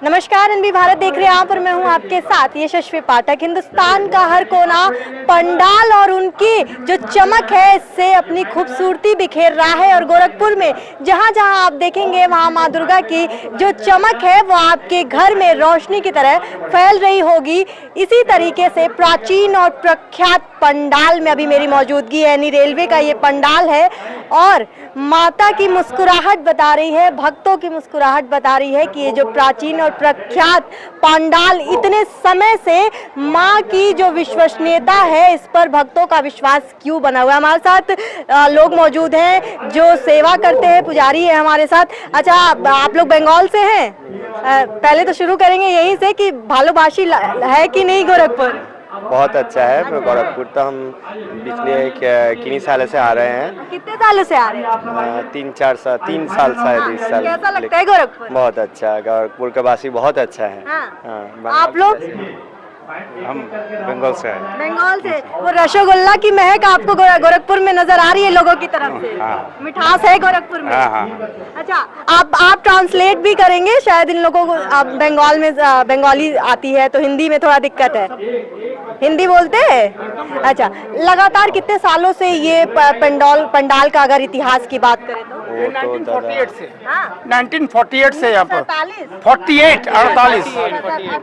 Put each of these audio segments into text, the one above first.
नमस्कार, एनबी भारत देख रहे हैं आप और मैं हूं आपके साथ यशस्वी पाठक। हिंदुस्तान का हर कोना पंडाल और उनकी जो चमक है इससे अपनी खूबसूरती बिखेर रहा है। और गोरखपुर में जहां जहां आप देखेंगे वहां मां दुर्गा की जो चमक है वो आपके घर में रोशनी की तरह फैल रही होगी। इसी तरीके से प्राचीन और प्रख्यात पंडाल में अभी मेरी मौजूदगी है। यानी रेलवे का ये पंडाल है और माता की मुस्कुराहट बता रही है, भक्तों की मुस्कुराहट बता रही है कि ये जो प्राचीन और प्रख्यात पंडाल इतने समय से माँ की जो विश्वसनीयता है इस पर भक्तों का विश्वास क्यों बना हुआ है। हमारे साथ लोग मौजूद हैं जो सेवा करते हैं, पुजारी है हमारे साथ। अच्छा, आप लोग बंगाल से हैं? पहले तो शुरू करेंगे यहीं से कि भालूभाषी है कि नहीं गोरखपुर? बहुत अच्छा है। गोरखपुर तो हम पिछले किन्हीं सालों से आ रहे हैं। कितने सालों से आ रहे हैं? 3 साल शायद इस साल। कैसा लगता है गोरखपुर? बहुत अच्छा है, गोरखपुर का वासी बहुत अच्छा है। हाँ। आप लोग? हम बंगाल से आए। बंगाल से। वो रसगुल्ला की महक आपको गोरखपुर में नजर आ रही है लोगों की तरफ से? हाँ। मिठास है गोरखपुर में? हाँ। अच्छा, आप ट्रांसलेट भी करेंगे? शायद इन लोगों को आप बंगाल में बंगाली आती है तो हिंदी में थोड़ा दिक्कत है। हिंदी बोलते हैं? अच्छा, लगातार कितने सालों से ये पंडाल का अगर इतिहास की बात करें तो? 1948 से। हाँ? 1948 से यहाँ पर 48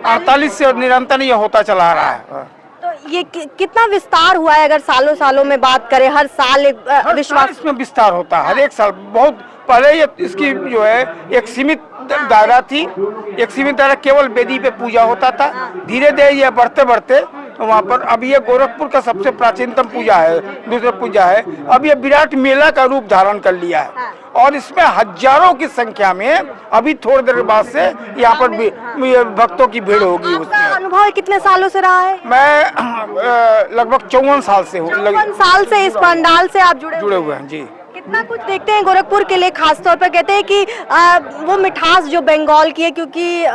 48 से निरंतर ये होता चला रहा है। तो ये कितना विस्तार हुआ है? अगर सालों सालों में बात करें, हर साल एक विश्वास इसमें विस्तार होता है। हर एक साल बहुत पहले ये इसकी जो है एक सीमित दायरा थी, एक सीमित दायरा, केवल वेदी पे पूजा होता था। धीरे धीरे ये बढ़ते बढ़ते वहाँ पर अब ये गोरखपुर का सबसे प्राचीनतम पूजा है, दूसरा पूजा है। अब ये विराट मेला का रूप धारण कर लिया है और इसमें हजारों की संख्या में अभी थोड़ी देर बाद से यहाँ पर भक्तों की भीड़ होगी। आपका अनुभव कितने सालों से रहा है? मैं लगभग 54 साल से हूँ। 54 साल से इस पंडाल से आप जुड़े हुए हैं जी। कितना कुछ देखते हैं गोरखपुर के लिए। खासतौर पर कहते हैं कि वो मिठास जो बंगाल की है, क्योंकि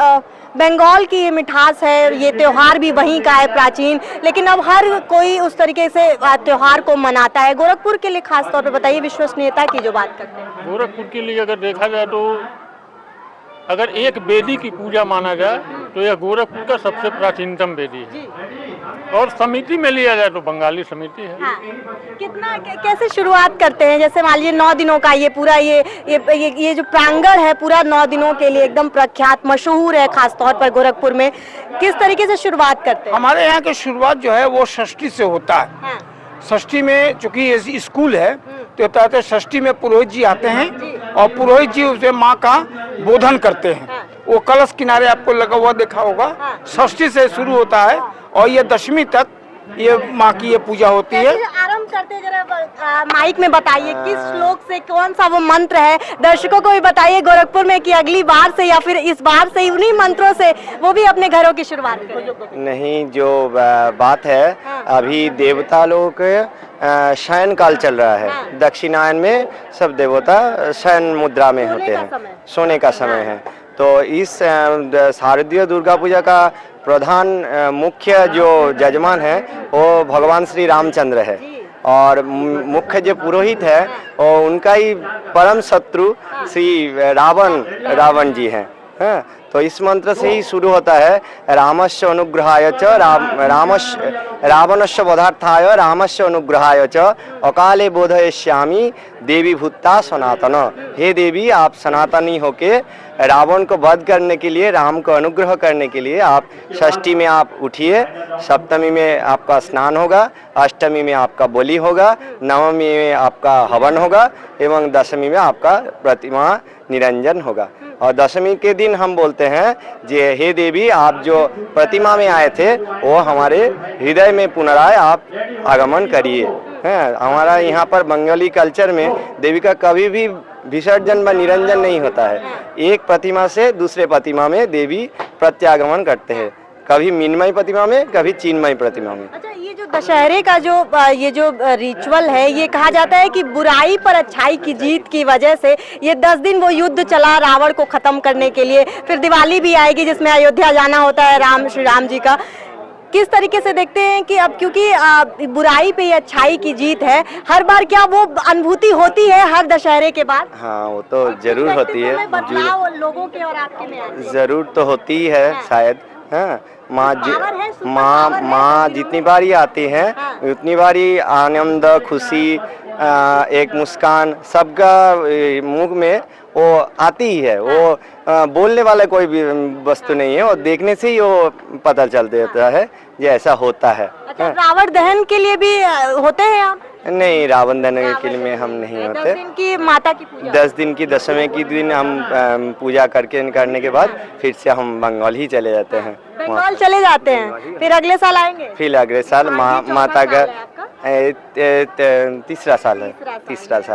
बंगाल की ये मिठास है, ये त्योहार भी वहीं का है प्राचीन, लेकिन अब हर कोई उस तरीके से त्योहार को मनाता है। गोरखपुर के लिए खास तौर पे बताइए, विश्वसनीयता की जो बात करते हैं। गोरखपुर के लिए अगर देखा जाए तो अगर एक वेदी की पूजा माना जाए तो यह गोरखपुर का सबसे प्राचीनतम वेदी है। और समिति में लिया जाए तो बंगाली समिति है। हाँ। कितना कैसे शुरुआत करते हैं? जैसे मान लीजिए 9 दिनों का ये पूरा ये जो प्रांगण है पूरा 9 दिनों के लिए एकदम प्रख्यात मशहूर है, खास तौर पर गोरखपुर में। किस तरीके से शुरुआत करते हैं? हमारे यहाँ की शुरुआत जो है वो षष्ठी से होता है। हाँ। षष्ठी में चूंकि ये स्कूल है तो कहते हैं षष्ठी में पुरोहित जी आते हैं और पुरोहित जी उसे माँ का बोधन करते हैं। हाँ। वो कलश किनारे आपको लगा हुआ देखा होगा। हाँ। षष्ठी से शुरू होता है और ये दशमी तक ये माँ की ये पूजा होती है। आरंभ करते जरा माइक में बताइए किस श्लोक से, कौन सा वो मंत्र है, दर्शकों को भी बताइए गोरखपुर में कि अगली बार से या फिर इस बार से उन्हीं मंत्रों से वो भी अपने घरों की शुरुआत करें। नहीं, जो बात है अभी देवता लोगों के शयन काल चल रहा है। दक्षिणायन में सब देवता शयन मुद्रा में होते हैं, सोने का समय है। तो इस शारदीय दुर्गा पूजा का प्रधान मुख्य जो जजमान है वो भगवान श्री रामचंद्र है और मुख्य जो पुरोहित है और उनका ही परम शत्रु श्री रावण जी हैं। तो इस मंत्र से ही शुरू होता है, रामस्य अनुग्रहाय च रावणस्य वधार्थाय रामस्य अनुग्रहाय च अकाले बोधयिष्यामि देवी भूता सनातन। हे देवी, आप सनातनी होके रावण को वध करने के लिए, राम को अनुग्रह करने के लिए आप षष्ठी में आप उठिए, सप्तमी में आपका स्नान होगा, अष्टमी में आपका बलि होगा, नवमी में आपका हवन होगा एवं दशमी में आपका प्रतिमा निरंजन होगा। और दशमी के दिन हम बोलते हैं जे हे देवी, आप जो प्रतिमा में आए थे वो हमारे हृदय में पुनराय आप आगमन करिए। हमारा यहाँ पर बंगाली कल्चर में देवी का कभी भी विसर्जन व निरंजन नहीं होता है। एक प्रतिमा से दूसरे प्रतिमा में देवी प्रत्यागमन करते हैं, कभी मीनमयी प्रतिमा में, कभी चिन्मयी प्रतिमा में। अच्छा, ये जो दशहरे का ये जो रिचुअल है, ये कहा जाता है कि बुराई पर अच्छाई की जीत की वजह से ये 10 दिन वो युद्ध चला रावण को खत्म करने के लिए। फिर दिवाली भी आएगी जिसमें अयोध्या जाना होता है श्री राम जी का। किस तरीके से देखते हैं कि अब क्योंकि बुराई पे अच्छाई की जीत है, हर बार क्या वो अनुभूति होती है हर दशहरे के बाद? हाँ, वो तो जरूर होती है, बदलाव लोगों के और आपके में आती है। जरूर तो होती ही है शायद। हाँ, पावर है, सुपर माँ पावर है, माँ तो जितनी बार ही आती हैं हाँ। उतनी बार ही आनंद, खुशी, एक मुस्कान सबका मुख में वो आती ही है। वो बोलने वाला कोई भी वस्तु नहीं है, और देखने से ही वो पता चल देता है ये ऐसा होता है। अच्छा, रावण दहन के लिए भी होते हैं आप? नहीं, रावण दहन के लिए में हम नहीं 10 होते। दिन की माता की पूजा? 10 दिन की दशमी की दिन हम पूजा करने के बाद फिर से हम बंगाल ही चले जाते हैं। बंगाल चले जाते हैं, फिर अगले साल आएंगे? फिर अगले साल माता का तीसरा साल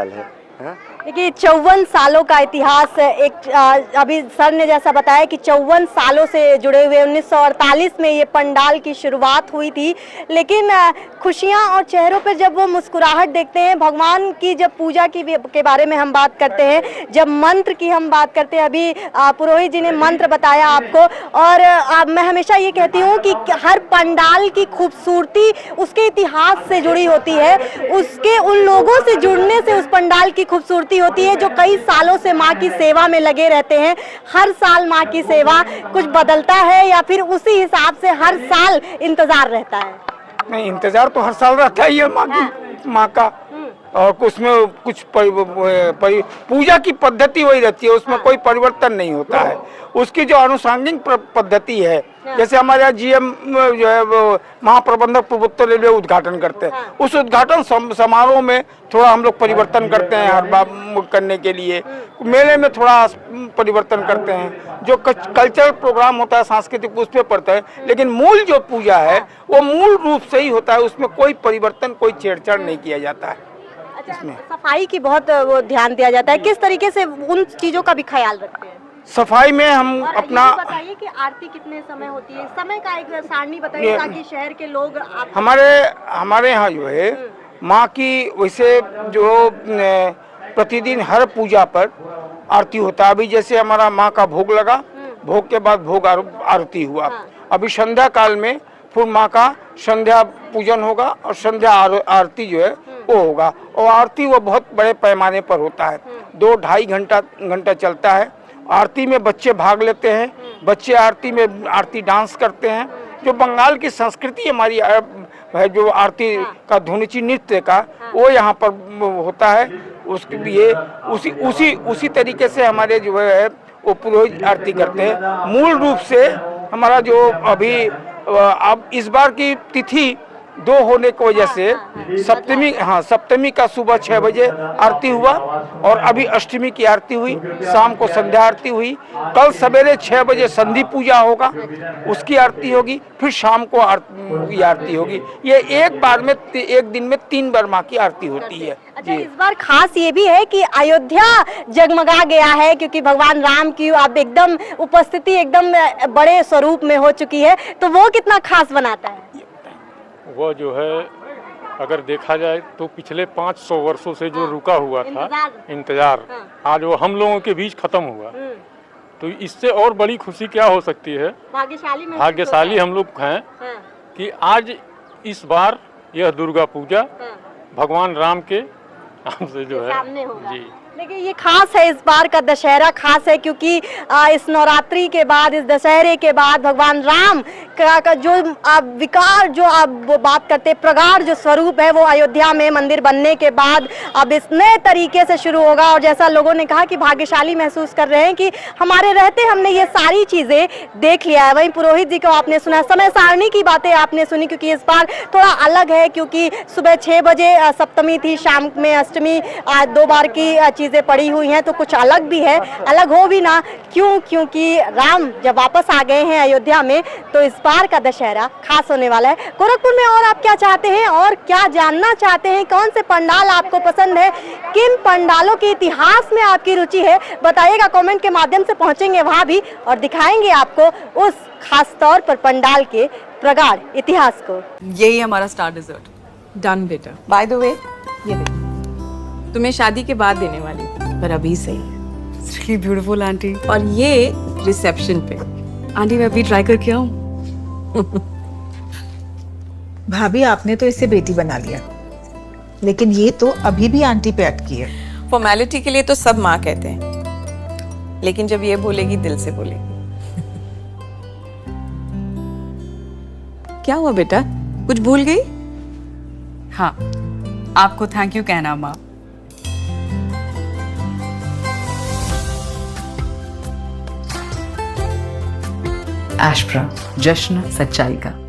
है। हाँ? देखिए 54 सालों का इतिहास है। एक अभी सर ने जैसा बताया कि 54 सालों से जुड़े हुए 1948 में ये पंडाल की शुरुआत हुई थी, लेकिन खुशियां और चेहरों पर जब वो मुस्कुराहट देखते हैं, भगवान की जब पूजा के बारे में हम बात करते हैं, जब मंत्र की हम बात करते हैं, अभी पुरोहित जी ने मंत्र बताया आपको, और मैं हमेशा ये कहती हूँ कि हर पंडाल की खूबसूरती उसके इतिहास से जुड़ी होती है, उसके उन लोगों से जुड़ने से उस पंडाल की खूबसूरती होती है जो कई सालों से माँ की सेवा में लगे रहते हैं। हर साल माँ की सेवा कुछ बदलता है या फिर उसी हिसाब से हर साल इंतजार रहता है? नहीं, इंतजार तो हर साल रहता ही है माँ का, और उसमें कुछ पूजा की पद्धति वही रहती है, उसमें कोई परिवर्तन नहीं होता है। उसकी जो अनुषंगिक पद्धति है, जैसे हमारे यहाँ जीएम जो है वो महाप्रबंधक पूर्वोत्तर रेलवे उद्घाटन करते हैं, उस उद्घाटन समारोह में थोड़ा हम लोग परिवर्तन करते हैं हर बार करने के लिए। मेले में थोड़ा परिवर्तन करते हैं, जो कल्चरल प्रोग्राम होता है सांस्कृतिक उस पर पड़ता है, लेकिन मूल जो पूजा है वो मूल रूप से ही होता है, उसमें कोई परिवर्तन, कोई छेड़छाड़ नहीं किया जाता है। अच्छा, सफाई की बहुत वो ध्यान दिया जाता है, किस तरीके से उन चीजों का भी ख्याल रखते हैं? सफाई में हम और अपना ये बताइए कि आरती कितने समय होती है, समय का एक सारणी बताइए ताकि शहर के लोग हमारे यहाँ जो है माँ की वैसे जो प्रतिदिन हर पूजा पर आरती होता है। अभी जैसे हमारा माँ का भोग लगा, भोग के बाद भोग आरती हुआ, अभी संध्या काल में फिर माँ का संध्या पूजन होगा और संध्या आरती जो है वो होगा, और आरती वो बहुत बड़े पैमाने पर होता है, 2-2.5 घंटा चलता है। आरती में बच्चे भाग लेते हैं, बच्चे आरती में आरती डांस करते हैं। जो बंगाल की संस्कृति हमारी है, जो आरती का धुनुची नृत्य का वो यहाँ पर होता है, उसके लिए उसी तरीके से हमारे जो है वो पुरोहित आरती करते हैं। मूल रूप से हमारा जो अभी अब इस बार की तिथि 2 होने की वजह से सप्तमी का सुबह 6 बजे आरती हुआ, और अभी अष्टमी की आरती हुई, शाम को संध्या आरती हुई। कल सवेरे 6 बजे संधि पूजा होगा, उसकी आरती होगी, फिर शाम को आरती होगी। ये एक दिन में 3 बार माँ की आरती होती है। अच्छा, इस बार खास ये भी है कि अयोध्या जगमगा गया है, क्योंकि भगवान राम की अब एकदम उपस्थिति एकदम बड़े स्वरूप में हो चुकी है, तो वो कितना खास बनाता है? वो जो है अगर देखा जाए तो पिछले 500 वर्षों से जो रुका हुआ था इंतजार, आज वो हम लोगों के बीच खत्म हुआ। तो इससे और बड़ी खुशी क्या हो सकती है? भाग्यशाली हम लोग हैं कि आज इस बार यह दुर्गा पूजा भगवान राम के नाम से जो है जी। लेकिन ये खास है, इस बार का दशहरा खास है क्योंकि इस नवरात्रि के बाद, इस दशहरे के बाद भगवान राम का जो विकार, जो आप वो बात करते प्रगाढ़ जो स्वरूप है, वो अयोध्या में मंदिर बनने के बाद अब इस नए तरीके से शुरू होगा। और जैसा लोगों ने कहा कि भाग्यशाली महसूस कर रहे हैं कि हमारे रहते हमने ये सारी चीज़ें देख लिया है। वहीं पुरोहित जी को आपने सुना, समय सारणी की बातें आपने सुनी, क्योंकि इस बार थोड़ा अलग है, क्योंकि सुबह 6 बजे सप्तमी थी, शाम में अष्टमी, 2 बार की चीज़ें पड़ी हुई हैं, तो कुछ अलग भी है। अलग हो भी ना क्यों, क्योंकि राम जब वापस आ गए हैं अयोध्या में, तो इस बार का दशहरा खास होने वाला है। गोरखपुर में और आप क्या चाहते हैं और क्या जानना चाहते हैं? कौन से पंडाल आपको पसंद है? किन पंडालों के इतिहास में आपकी रुचि है? बताइएगा, कमेंट के माध्यम से पहुंचेंगे वहां भी और दिखाएंगे आपको उस खास तौर पर पंडाल के प्रगाढ़ इतिहास को। यही हमारा स्टार डिजर्ट। डन बेटा। बाय द वे, ये देखो, तुम्हें शादी के बाद देने वाली, पर अभी से ही ब्यूटीफुल आंटी। और ये रिसेप्शन पे। आंटी मैं अभी ट्राई करके आऊँ? भाभी आपने तो इसे बेटी बना लिया, लेकिन ये तो अभी भी आंटी पे अटकी है। फॉर्मेलिटी के लिए तो सब माँ कहते हैं, लेकिन जब ये बोलेगी दिल से बोलेगी। क्या हुआ बेटा, कुछ भूल गई? हाँ, आपको थैंक यू कहना माँ। एशप्रा, जश्न सच्चाई का।